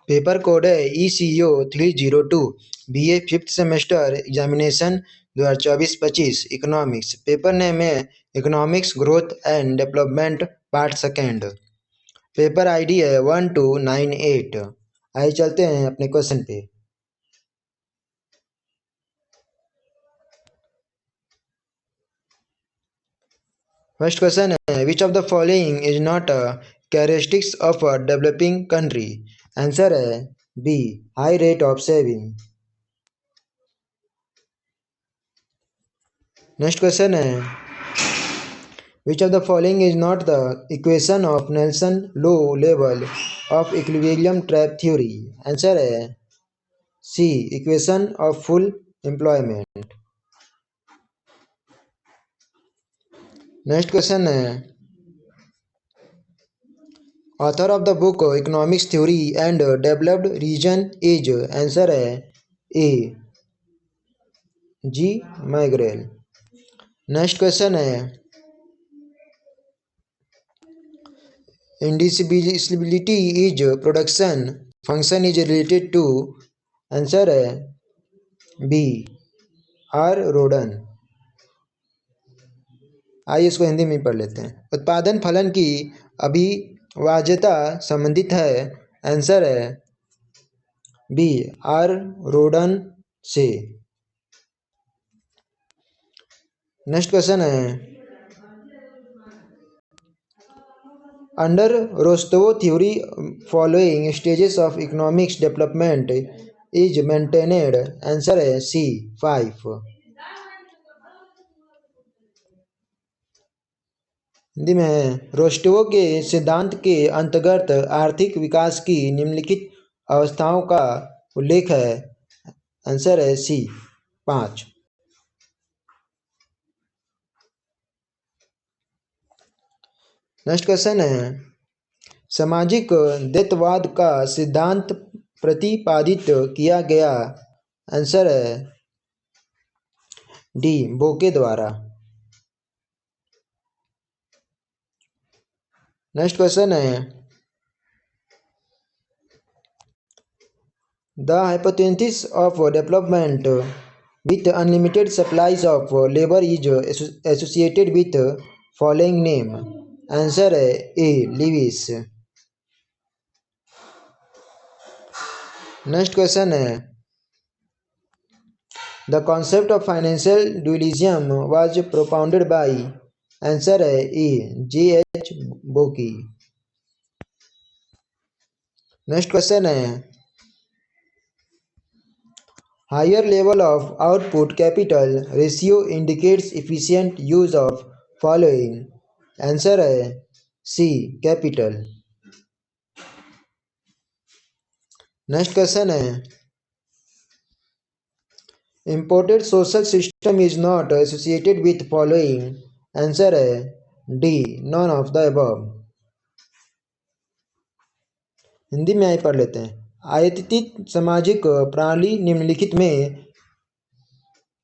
Paper code है ECO 302, BA 5th semester examination 2024-25 economics. Paper name है economics growth and development part second. Paper ID है 1298। आइए चलते हैं अपने क्वेश्चन पे। फर्स्ट क्वेश्चन है which of the following is not a characteristics of a developing country. Answer है B high rate of saving. Next question है which of the following is not the equation of Nelson low level of equilibrium trap theory. Answer है C equation of full employment. Next question है author of the book economics theory and developed region is. Answer है A G Myrdal. Next question है इंडिविजिबिलिटी is production function is related to. Answer है B R Rodan. आइए इसको हिंदी में पढ़ लेते हैं। उत्पादन फलन की अभिवाज्यता संबंधित है। आंसर है बी आर रोडन से। नेक्स्ट क्वेश्चन है under Rostow theory following stages of economics development is mentioned. Answer है सी 5। हिंदी में है रोस्टोव के सिद्धांत के अंतर्गत आर्थिक विकास की निम्नलिखित अवस्थाओं का उल्लेख है। आंसर है सी 5। नेक्स्ट क्वेश्चन है सामाजिक द्वैतवाद का सिद्धांत प्रतिपादित किया गया। आंसर है डी बोके द्वारा। नेक्स्ट क्वेश्चन है the hypothesis of development with unlimited supplies of labour is associated with following name. Answer है ए लिविस। नेक्स्ट क्वेश्चन है the concept of financial dualism was propounded by. Answer है A J.H. Boeke. Next question है higher level of output capital ratio indicates efficient use of following. Answer है C capital. Next question है imported social system is not associated with following. Answer है D none of the above. Hindi में आइए पढ़ लेते हैं आयतित सामाजिक प्रणाली निम्नलिखित में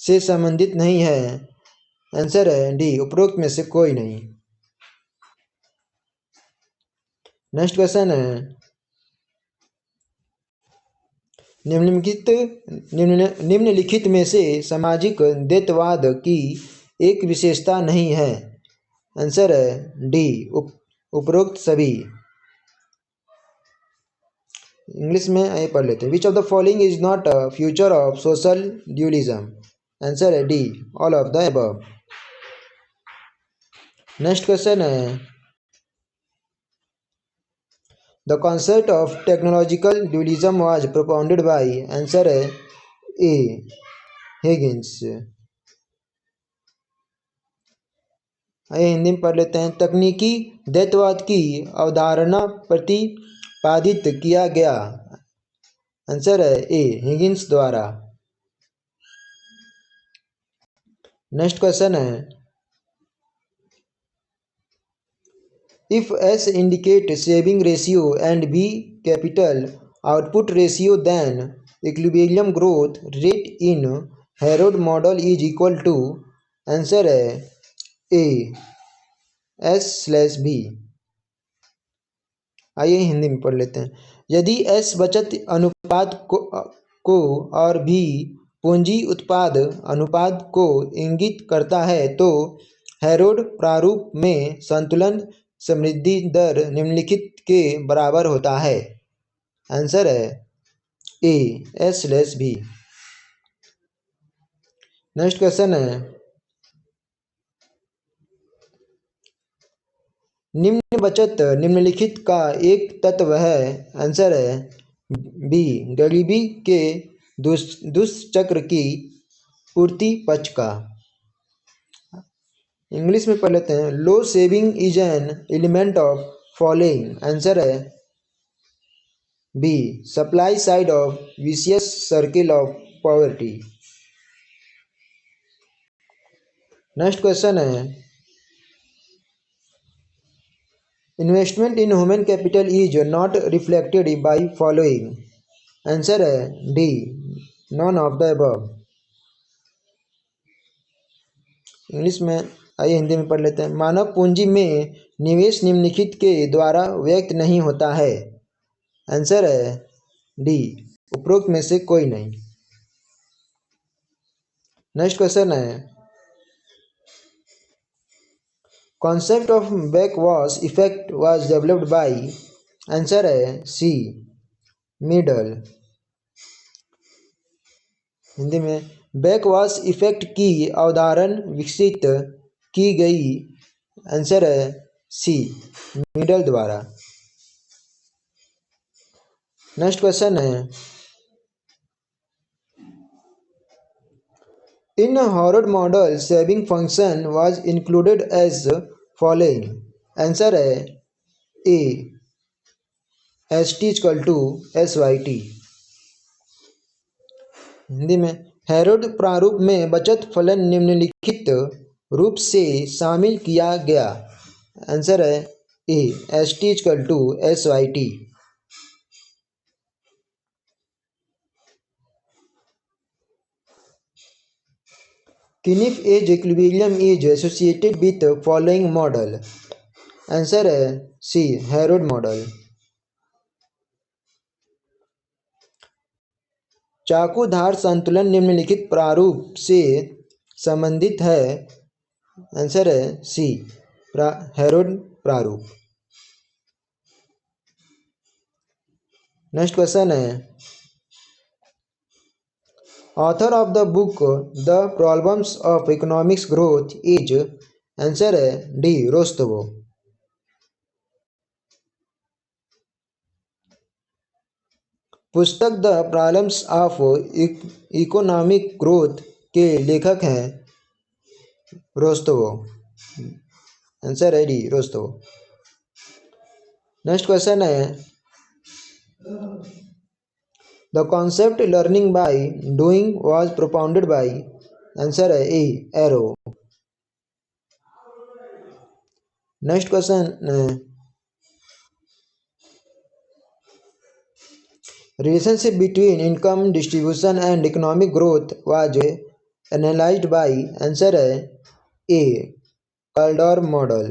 से संबंधित नहीं है। आंसर है डी उपरोक्त में से कोई नहीं। नेक्स्ट क्वेश्चन है निम्नलिखित में से सामाजिक द्वैतवाद की एक विशेषता नहीं है। आंसर है डी उपरोक्त सभी। इंग्लिश में आइए पढ़ लेते हैं which of the following is not a future of social dualism. Answer है D all of the above. Next question है the concept of technological dualism was propounded by. Answer है ए हिगिंस। आइए हिंदी में पढ़ लेते हैं तकनीकी द्वैतवाद की अवधारणा प्रतिपादित किया गया। आंसर है ए हिगिंस द्वारा। नेक्स्ट क्वेश्चन है if S indicate saving ratio and B capital output ratio then equilibrium growth rate in Harrod model is equal to. Answer है ए S/B। आइए हिंदी में पढ़ लेते हैं यदि एस बचत अनुपात को और भी पूंजी उत्पाद अनुपात को इंगित करता है तो हेरोड प्रारूप में संतुलन समृद्धि दर निम्नलिखित के बराबर होता है। आंसर है ए एस लेस भी। नेक्स्ट क्वेश्चन है निम्न बचत निम्नलिखित का एक तत्व है। आंसर है बी गरीबी के दुष्चक्र की पूर्ति पक्ष का। इंग्लिश में पढ़ लेते हैं। Low saving is an element of following. Answer है B supply side of vicious circle of poverty. Next question है investment in human capital is not reflected by following. Answer है D none of the above. English में आइए हिंदी में पढ़ लेते हैं। मानव पूंजी में निवेश निम्नलिखित के द्वारा व्यक्त नहीं होता है। आंसर है डी उपरोक्त में से कोई नहीं। नेक्स्ट क्वेश्चन है concept of backwash effect was developed by. Answer है सी मिडल। हिंदी में बैकवॉश इफेक्ट की अवधारणा विकसित की गई। आंसर है सी मिडल द्वारा। नेक्स्ट क्वेश्चन है in Harrod model saving function was included as following. Answer है A S T equal to S Y T. Hindi में हेरोड प्रारूप में बचत फलन निम्नलिखित रूप से शामिल किया गया। आंसर है A S T equal to S Y T. Knife edge equilibrium is associated with following model. Answer है सी हेरोड मॉडल। चाकू धार संतुलन निम्नलिखित प्रारूप से संबंधित है। आंसर है सी हेरोड प्रारूप। नेक्स्ट क्वेश्चन है author of the book the problems of economics growth is. Answer है डी रोस्तवो। पुस्तक the problems of economic growth के लेखक हैं रोस्तवो। आंसर है डी रोस्तवो। नेक्स्ट क्वेश्चन है the concept learning by doing was propounded by. Answer है A Arrow. Next question relationship between income distribution and economic growth was analyzed by। Answer है A Kaldor model.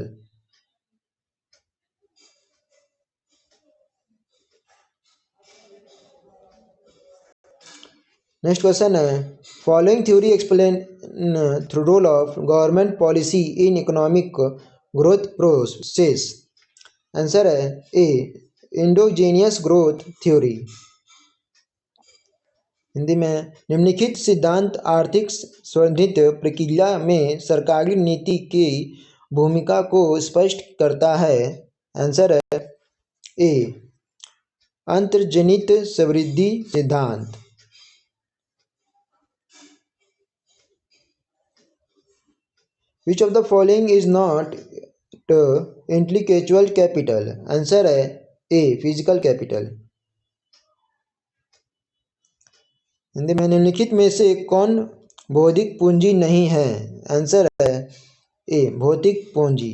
Next question है following theory explain through role of government policy in economic growth process. Answer है A endogenous growth theory. Hindi में निम्नलिखित सिद्धांत आर्थिक संवर्धित प्रक्रिया में सरकारी नीति की भूमिका को स्पष्ट करता है। आंसर है ए अंतर्जनित समृद्धि सिद्धांत। विच of the following is not intellectual capital. Answer है ए फिजिकल कैपिटल। हिंदी में निम्नलिखित में से कौन बौद्धिक पूंजी नहीं है। आंसर है ए भौतिक पूंजी।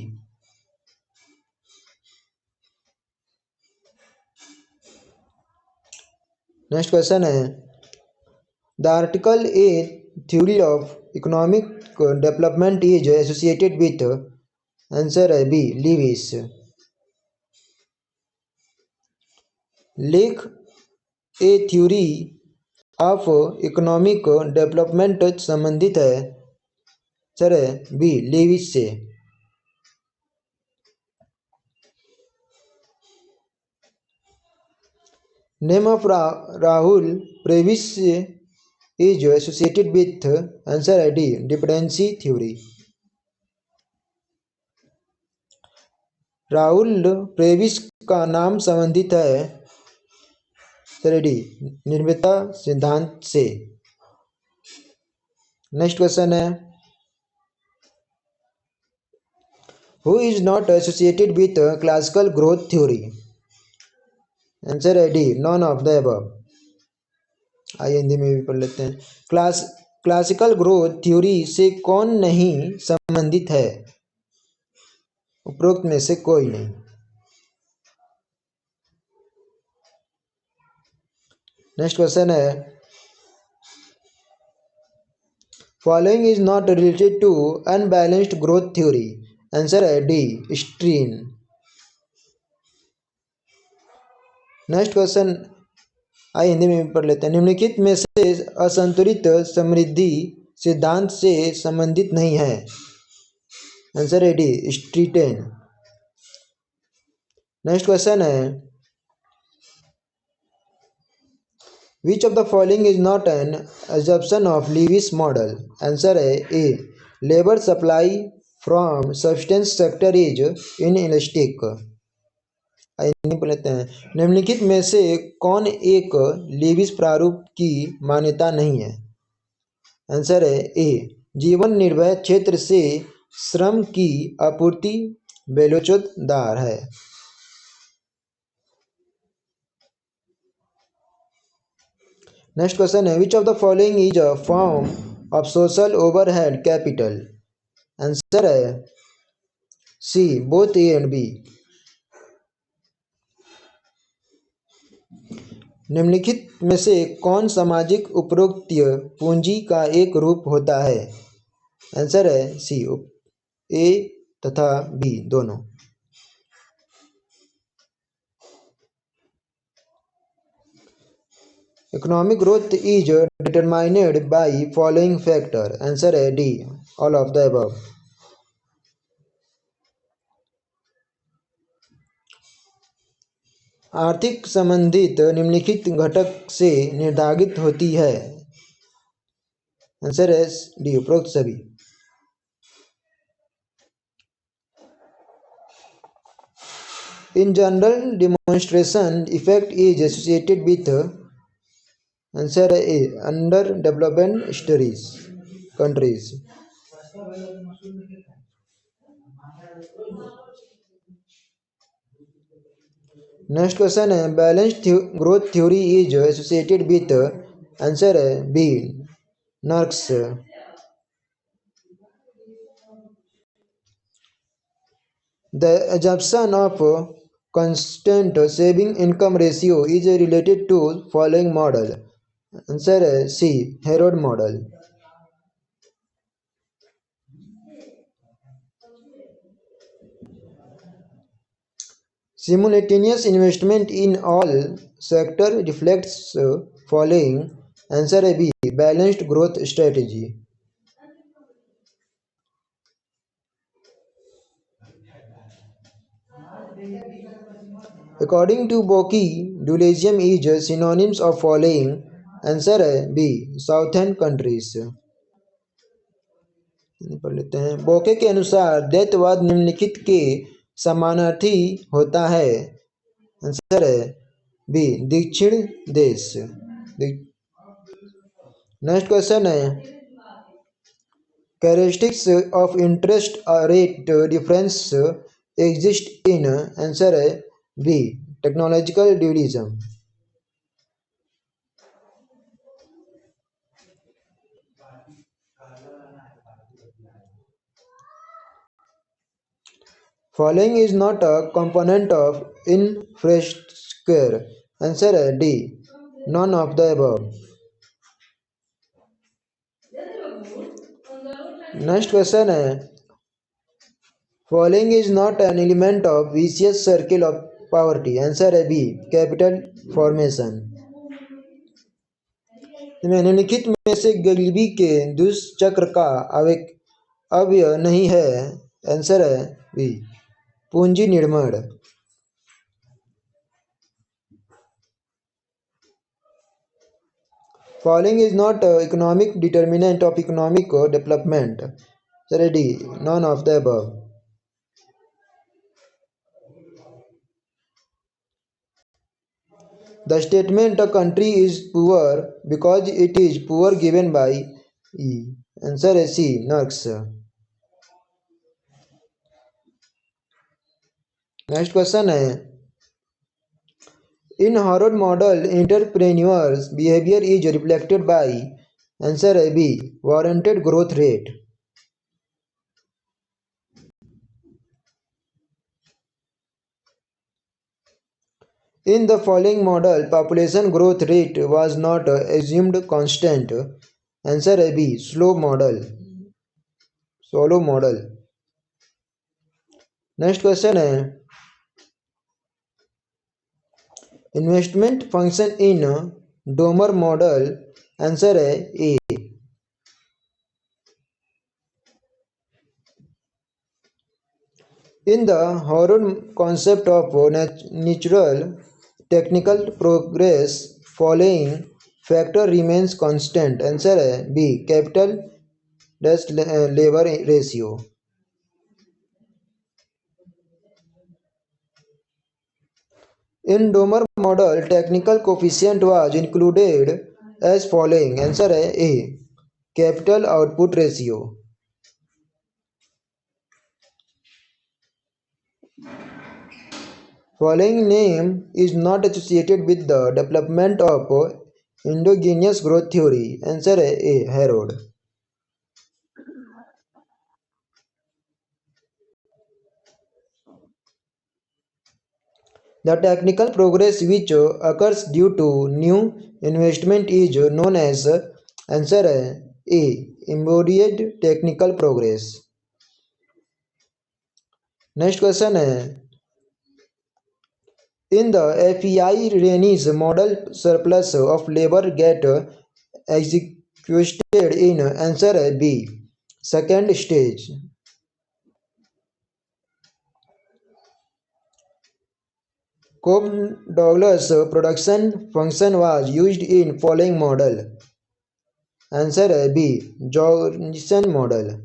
नेक्स्ट क्वेश्चन है the article a theory of economic development is associated with. Answer है बी लीविस। लिख a theory of economic development संबंधित है सर बी लेविस से। Name of Raul Prebisch is associated with answer है D dependency theory. Raul Prebisch का नाम संबंधित है सर डी निर्भरता सिद्धांत से। नेक्स्ट क्वेश्चन है who is not associated with classical growth theory answer है D none of the above. आइए हिंदी में भी पढ़ लेते हैं। क्लासिकल ग्रोथ थ्योरी से कौन नहीं संबंधित है उपरोक्त में से कोई नहीं। नेक्स्ट क्वेश्चन है following is not related to unbalanced growth theory answer है डी स्ट्रीन। नेक्स्ट क्वेश्चन आइए हिंदी में भी पढ़ लेते हैं। निम्नलिखित में से असंतुलित समृद्धि सिद्धांत से संबंधित नहीं है आंसर है डी स्ट्रीटेन। नेक्स्ट क्वेश्चन है which of the following is not an assumption of Lewis model answer है A labour supply from subsistence sector is inelastic. लेते हैं निम्नलिखित में से कौन एक लीविस प्रारूप की मान्यता नहीं है आंसर है ए जीवन निर्भर क्षेत्र से श्रम की आपूर्ति बेलोचोतदार है। नेक्स्ट क्वेश्चन है which of the following is a form of social overhead capital answer है C both A and B. निम्नलिखित में से कौन सामाजिक उपरोक्त पूंजी का एक रूप होता है आंसर है सी ए तथा बी दोनों। Economic growth is determined by following factor answer है D all of the above. आर्थिक संबंधित निम्नलिखित घटक से निर्धारित होती है आंसर है डी उपरोक्त सभी। In general demonstration effect is associated with answer है A under development studies countries. Next question है balanced growth theory is associated with answer है B Nurkse. The assumption of constant saving income ratio is related to following model answer है C Harrod model. simultaneous investment in all sector reflects following answer है B balanced growth strategy. According to Boki, dualism is synonyms of following answer है B southern countries. पढ़ लेते हैं बोके के अनुसार द्वैतवाद निम्नलिखित के समानार्थी होता है आंसर है बी दक्षिण देश। नेक्स्ट क्वेश्चन है characteristics of interest rate difference exist in answer है B technological dualism. Following is not a component of infrastructure answer है D none of the above. Next question है following is not an element of vicious circle of poverty. Answer A B. Capital formation. निम्नलिखित में से गरीबी के दुष्चक्र का अवयव नहीं है। आंसर है बी पूंजी निर्माण। Falling is not economic determinant of economic development. Answer D. None of the above. The statement a country is poor because it is poor given by E. Answer is C. Knox. Next question है in Harrod model entrepreneurs behaviour is reflected by answer है B warranted growth rate. In the following model, population growth rate was not assumed constant. Answer A B. Slow model. Slow model. Next question है investment function in Domer model. Answer है A. In the Horon concept of natural technical progress, following factor remains constant. Answer है B. Capital dash labor ratio. In Domer model, technical coefficient was included as following. Answer है A. Capital output ratio. Following name is not associated with the development of endogenous growth theory. Answer है A. Harrod. The technical progress which occurs due to new investment is known as answer है A. Embodied technical progress. Next question है in the FEI-Rennes model surplus of labor get executed in answer है B. Second stage. Cobb-Douglas production function was used in following model. Answer है B. Jorgensen model.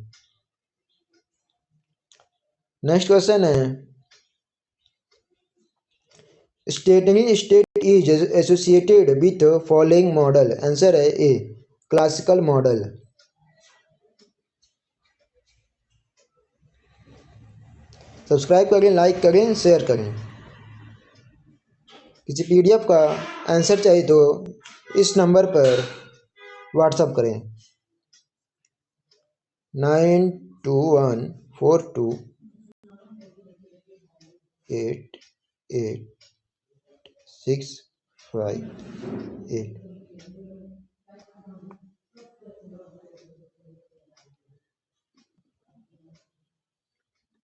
Next question है steady state is associated with following model. Answer है A. Classical model. Subscribe करें, like करें, share करें। किसी PDF का answer चाहिए तो इस नंबर पर व्हाट्सअप करें 9214288658।